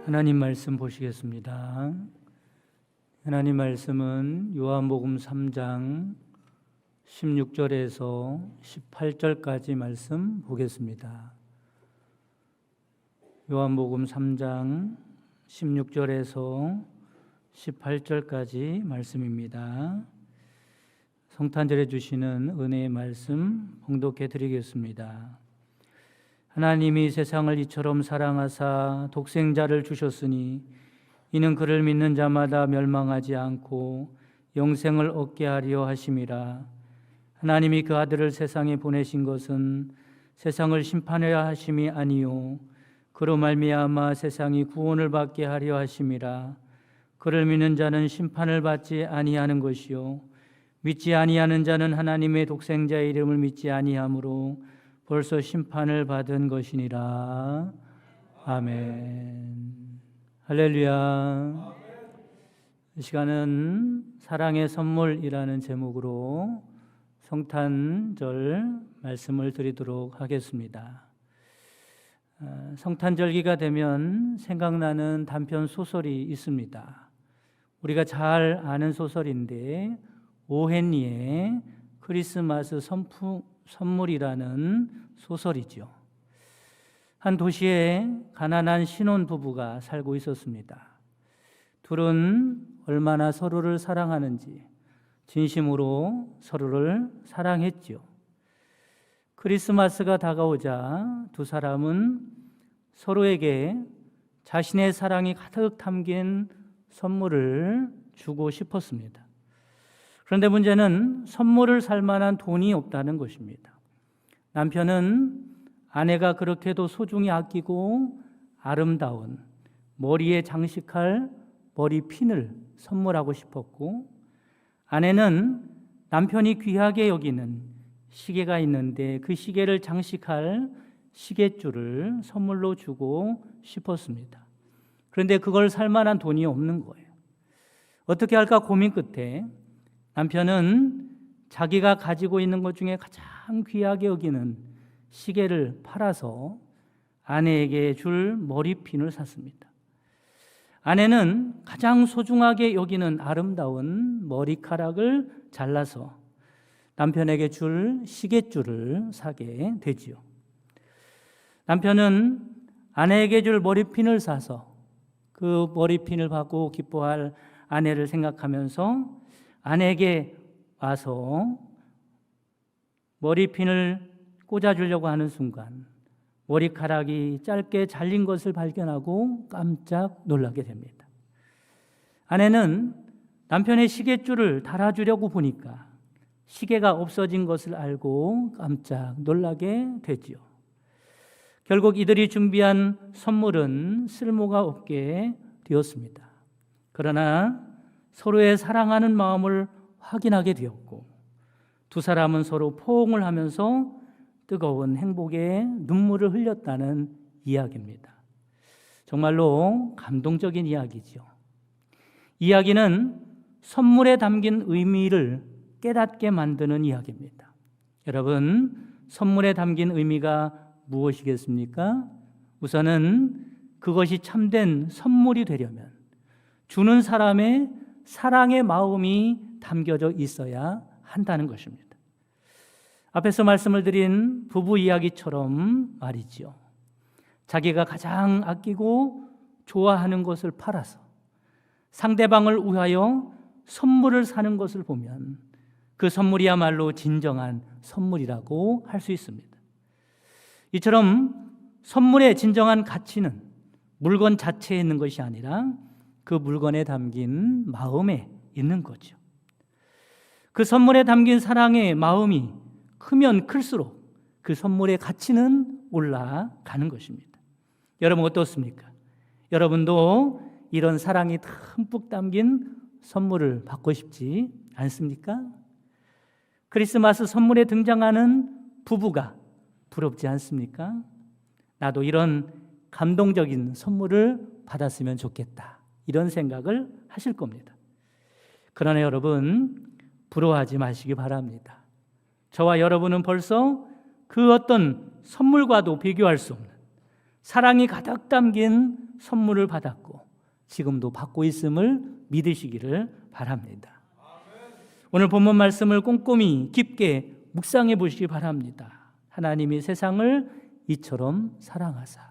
하나님 말씀 보시겠습니다. 하나님 말씀은 요한복음 3장 16절에서 18절까지 말씀 보겠습니다. 요한복음 3장 16절에서 18절까지 말씀입니다. 성탄절에 주시는 은혜의 말씀 봉독해 드리겠습니다. 하나님이 세상을 이처럼 사랑하사 독생자를 주셨으니 이는 그를 믿는 자마다 멸망하지 않고 영생을 얻게 하려 하심이라. 하나님이 그 아들을 세상에 보내신 것은 세상을 심판하려 하심이 아니요 그로 말미암아 세상이 구원을 받게 하려 하심이라. 그를 믿는 자는 심판을 받지 아니하는 것이요 믿지 아니하는 자는 하나님의 독생자의 이름을 믿지 아니하므로 벌써 심판을 받은 것이니라. 아멘. 할렐루야. 이 시간은 사랑의 선물이라는 제목으로 성탄절 말씀을 드리도록 하겠습니다. 성탄절기가 되면 생각나는 단편 소설이 있습니다. 우리가 잘 아는 소설인데 오헨리의 크리스마스 선물이라는 소설이죠. 한 도시에 가난한 신혼부부가 살고 있었습니다. 둘은 얼마나 서로를 사랑하는지 진심으로 서로를 사랑했지요. 크리스마스가 다가오자 두 사람은 서로에게 자신의 사랑이 가득 담긴 선물을 주고 싶었습니다. 그런데 문제는 선물을 살 만한 돈이 없다는 것입니다. 남편은 아내가 그렇게도 소중히 아끼고 아름다운 머리에 장식할 머리핀을 선물하고 싶었고, 아내는 남편이 귀하게 여기는 시계가 있는데 그 시계를 장식할 시계줄을 선물로 주고 싶었습니다. 그런데 그걸 살 만한 돈이 없는 거예요. 어떻게 할까 고민 끝에 남편은 자기가 가지고 있는 것 중에 가장 귀하게 여기는 시계를 팔아서 아내에게 줄 머리핀을 샀습니다. 아내는 가장 소중하게 여기는 아름다운 머리카락을 잘라서 남편에게 줄 시계줄을 사게 되지요. 남편은 아내에게 줄 머리핀을 사서 그 머리핀을 받고 기뻐할 아내를 생각하면서 아내에게 와서 머리핀을 꽂아주려고 하는 순간 머리카락이 짧게 잘린 것을 발견하고 깜짝 놀라게 됩니다. 아내는 남편의 시계줄을 달아주려고 보니까 시계가 없어진 것을 알고 깜짝 놀라게 되지요. 결국 이들이 준비한 선물은 쓸모가 없게 되었습니다. 그러나 서로의 사랑하는 마음을 확인하게 되었고 두 사람은 서로 포옹을 하면서 뜨거운 행복의 눈물을 흘렸다는 이야기입니다. 정말로 감동적인 이야기죠. 이야기는 선물에 담긴 의미를 깨닫게 만드는 이야기입니다. 여러분, 선물에 담긴 의미가 무엇이겠습니까? 우선은 그것이 참된 선물이 되려면 주는 사람의 사랑의 마음이 담겨져 있어야 한다는 것입니다. 앞에서 말씀을 드린 부부 이야기처럼 말이지요. 자기가 가장 아끼고 좋아하는 것을 팔아서 상대방을 위하여 선물을 사는 것을 보면 그 선물이야말로 진정한 선물이라고 할 수 있습니다. 이처럼 선물의 진정한 가치는 물건 자체에 있는 것이 아니라 그 물건에 담긴 마음에 있는 거죠. 그 선물에 담긴 사랑의 마음이 크면 클수록 그 선물의 가치는 올라가는 것입니다. 여러분 어떻습니까? 여러분도 이런 사랑이 듬뿍 담긴 선물을 받고 싶지 않습니까? 크리스마스 선물에 등장하는 부부가 부럽지 않습니까? 나도 이런 감동적인 선물을 받았으면 좋겠다, 이런 생각을 하실 겁니다. 그러나 여러분, 부러워하지 마시기 바랍니다. 저와 여러분은 벌써 그 어떤 선물과도 비교할 수 없는 사랑이 가득 담긴 선물을 받았고 지금도 받고 있음을 믿으시기를 바랍니다. 오늘 본문 말씀을 꼼꼼히 깊게 묵상해 보시기 바랍니다. 하나님이 세상을 이처럼 사랑하사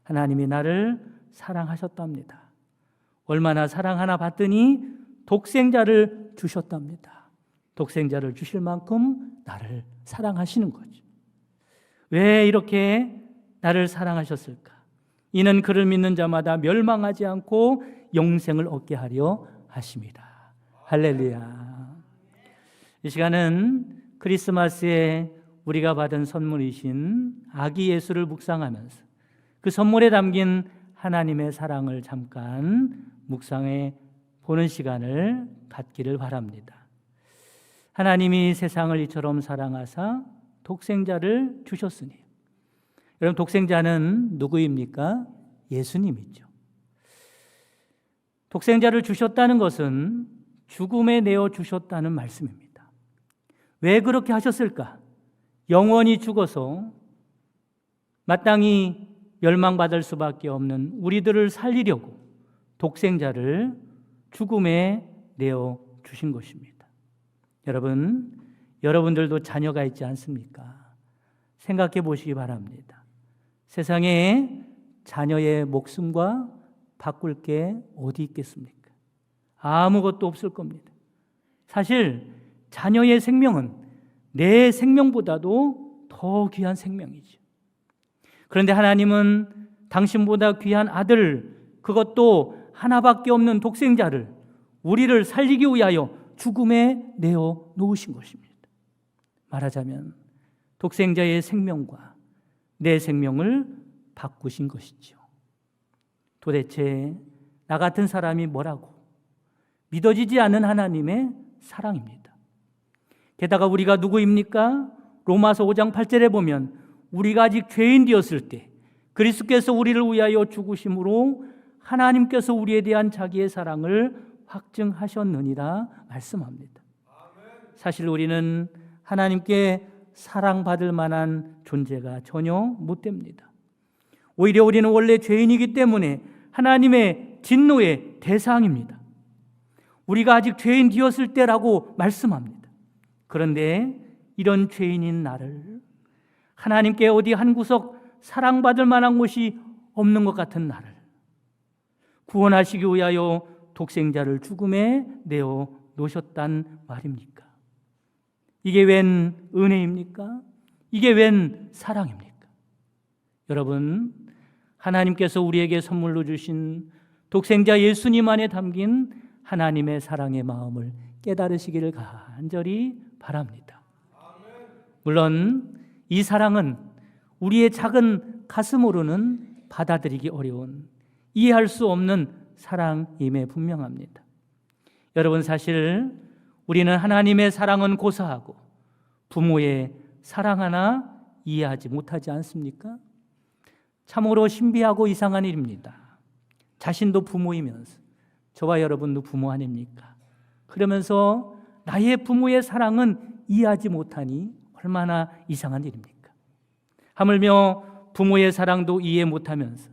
하나님이 나를 사랑하셨답니다. 얼마나 사랑하나 봤더니 독생자를 주셨답니다. 독생자를 주실 만큼 나를 사랑하시는 거죠. 왜 이렇게 나를 사랑하셨을까? 이는 그를 믿는 자마다 멸망하지 않고 영생을 얻게 하려 하심이라. 할렐루야. 이 시간은 크리스마스에 우리가 받은 선물이신 아기 예수를 묵상하면서 그 선물에 담긴 하나님의 사랑을 잠깐 묵상해 보는 시간을 갖기를 바랍니다. 하나님이 세상을 이처럼 사랑하사 독생자를 주셨으니, 여러분 독생자는 누구입니까? 예수님이죠. 독생자를 주셨다는 것은 죽음에 내어 주셨다는 말씀입니다. 왜 그렇게 하셨을까? 영원히 죽어서 마땅히 멸망받을 수밖에 없는 우리들을 살리려고 독생자를 죽음에 내어 주신 것입니다. 여러분들도 자녀가 있지 않습니까? 생각해 보시기 바랍니다. 세상에 자녀의 목숨과 바꿀 게 어디 있겠습니까? 아무것도 없을 겁니다. 사실 자녀의 생명은 내 생명보다도 더 귀한 생명이죠. 그런데 하나님은 당신보다 귀한 아들, 그것도 하나밖에 없는 독생자를 우리를 살리기 위하여 죽음에 내어 놓으신 것입니다. 말하자면 독생자의 생명과 내 생명을 바꾸신 것이죠. 도대체 나 같은 사람이 뭐라고? 믿어지지 않는 하나님의 사랑입니다. 게다가 우리가 누구입니까? 로마서 5장 8절에 보면 우리가 아직 죄인 되었을 때 그리스도께서 우리를 위하여 죽으심으로 하나님께서 우리에 대한 자기의 사랑을 확증하셨느니라 말씀합니다. 사실 우리는 하나님께 사랑받을 만한 존재가 전혀 못 됩니다. 오히려 우리는 원래 죄인이기 때문에 하나님의 진노의 대상입니다. 우리가 아직 죄인 되었을 때라고 말씀합니다. 그런데 이런 죄인인 나를, 하나님께 어디 한 구석 사랑받을 만한 곳이 없는 것 같은 나를 구원하시기 위하여 독생자를 죽음에 내어 놓으셨단 말입니까? 이게 웬 은혜입니까? 이게 웬 사랑입니까? 여러분, 하나님께서 우리에게 선물로 주신 독생자 예수님 안에 담긴 하나님의 사랑의 마음을 깨달으시기를 간절히 바랍니다. 물론 이 사랑은 우리의 작은 가슴으로는 받아들이기 어려운, 이해할 수 없는 사랑임에 분명합니다. 여러분, 사실 우리는 하나님의 사랑은 고사하고 부모의 사랑 하나 이해하지 못하지 않습니까? 참으로 신비하고 이상한 일입니다. 자신도 부모이면서 저와 여러분도 부모 아닙니까? 그러면서 나의 부모의 사랑은 이해하지 못하니 얼마나 이상한 일입니까? 하물며 부모의 사랑도 이해 못하면서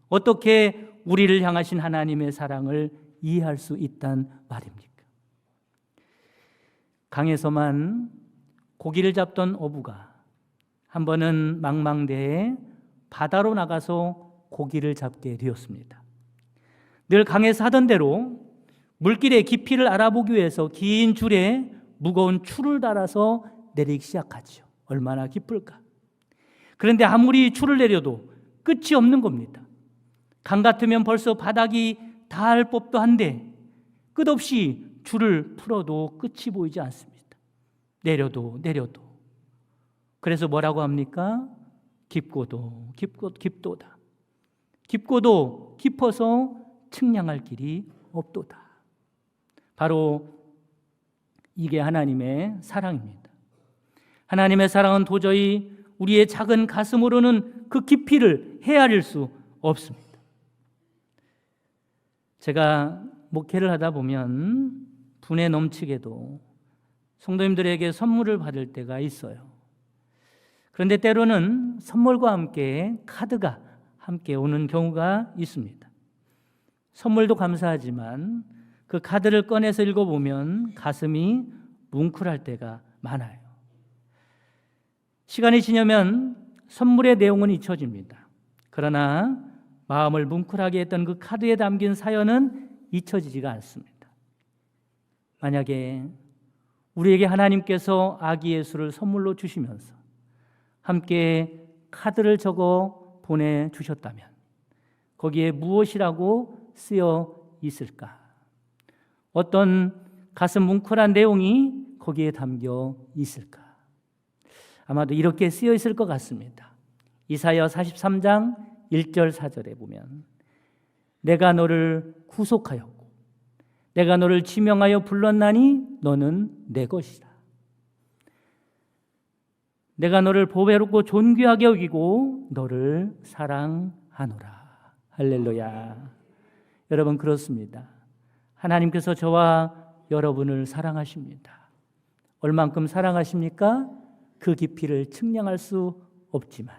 어떻게 우리를 향하신 하나님의 사랑을 이해할 수 있단 말입니까? 강에서만 고기를 잡던 어부가 한 번은 망망대해에 바다로 나가서 고기를 잡게 되었습니다. 늘 강에서 하던 대로 물길의 깊이를 알아보기 위해서 긴 줄에 무거운 추를 달아서 내리기 시작하죠. 얼마나 깊을까? 그런데 아무리 추를 내려도 끝이 없는 겁니다. 강 같으면 벌써 바닥이 닿을 법도 한데 끝없이 줄을 풀어도 끝이 보이지 않습니다. 내려도 그래서 뭐라고 합니까? 깊고도 깊도다. 깊고도 깊어서 측량할 길이 없도다. 바로 이게 하나님의 사랑입니다. 하나님의 사랑은 도저히 우리의 작은 가슴으로는 그 깊이를 헤아릴 수 없습니다. 제가 목회를 하다 보면 분에 넘치게도 성도님들에게 선물을 받을 때가 있어요. 그런데 때로는 선물과 함께 카드가 함께 오는 경우가 있습니다. 선물도 감사하지만 그 카드를 꺼내서 읽어보면 가슴이 뭉클할 때가 많아요. 시간이 지나면 선물의 내용은 잊혀집니다. 그러나 마음을 뭉클하게 했던 그 카드에 담긴 사연은 잊혀지지가 않습니다. 만약에 우리에게 하나님께서 아기 예수를 선물로 주시면서 함께 카드를 적어 보내주셨다면 거기에 무엇이라고 쓰여 있을까? 어떤 가슴 뭉클한 내용이 거기에 담겨 있을까? 아마도 이렇게 쓰여 있을 것 같습니다. 이사야 43장 1절 4절에 보면 내가 너를 구속하였고 내가 너를 지명하여 불렀나니 너는 내 것이다. 내가 너를 보배롭고 존귀하게 여기고 너를 사랑하노라. 할렐루야. 여러분, 그렇습니다. 하나님께서 저와 여러분을 사랑하십니다. 얼만큼 사랑하십니까? 그 깊이를 측량할 수 없지만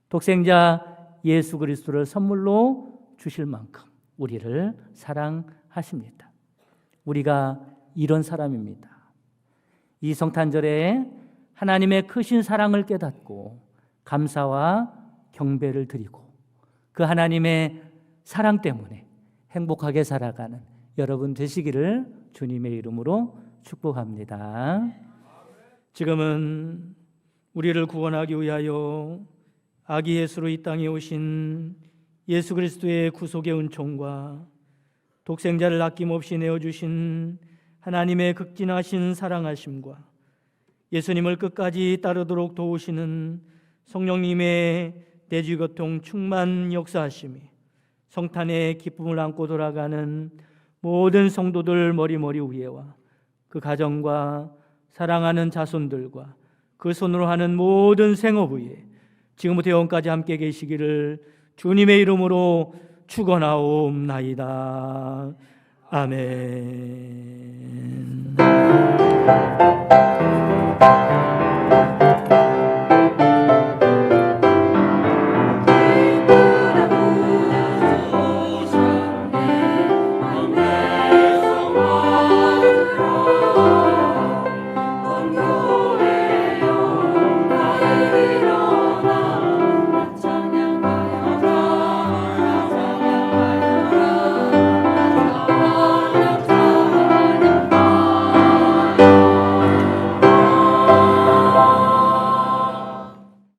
독생자 예수 그리스도를 선물로 주실 만큼 우리를 사랑하십니다. 우리가 이런 사람입니다. 이 성탄절에 하나님의 크신 사랑을 깨닫고 감사와 경배를 드리고 그 하나님의 사랑 때문에 행복하게 살아가는 여러분 되시기를 주님의 이름으로 축복합니다. 지금은 우리를 구원하기 위하여 아기 예수로 이 땅에 오신 예수 그리스도의 구속의 은총과 독생자를 아낌없이 내어주신 하나님의 극진하신 사랑하심과 예수님을 끝까지 따르도록 도우시는 성령님의 대주교통 충만 역사하심이 성탄의 기쁨을 안고 돌아가는 모든 성도들 머리머리 위에와 그 가정과 사랑하는 자손들과 그 손으로 하는 모든 생업 위에 지금부터 영원까지 함께 계시기를 주님의 이름으로 축원하옵나이다. 아멘.